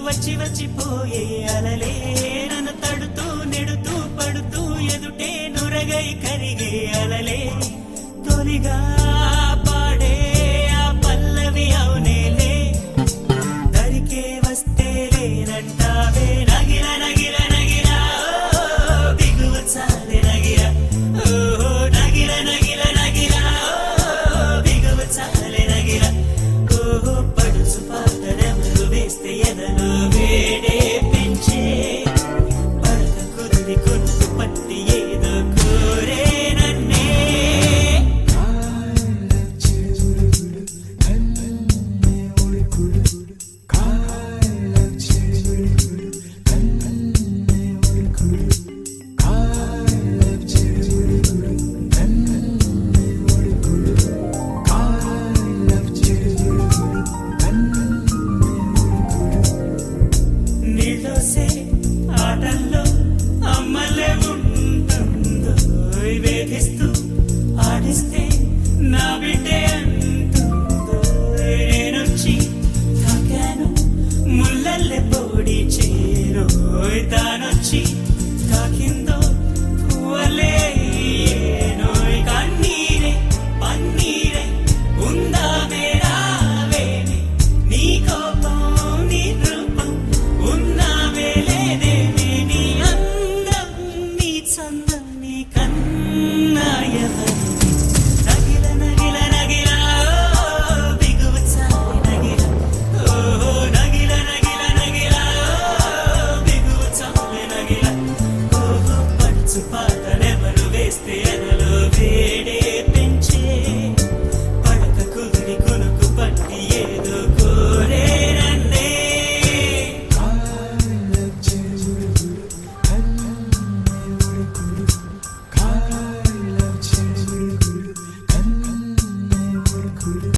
వచ్చి వచ్చిపోయే అలలే నన్ను తడుతూ నెడుతూ పడుతూ ఎదుటే నురగై కరిగే అలలే తొలిగా పాడే ఆ పల్లవి అవునేలే దరికే వస్తే లేనంటావే నగిర నగిర నగిర బిగువ చాలే నగిర ఓహో నగిర నగిర నగిర బిగువ చాలే నగిర ఓహో పడుసు పాటనెవరు వేస్తే ఎదలో వేడే పెంచే పడత కుదిరి కొట్టు పట్టి ఏదో కోరే నన్నే నీళ్ళోసే ఆటల్లో అమ్మలే ఉంటుందో వేధిస్తూ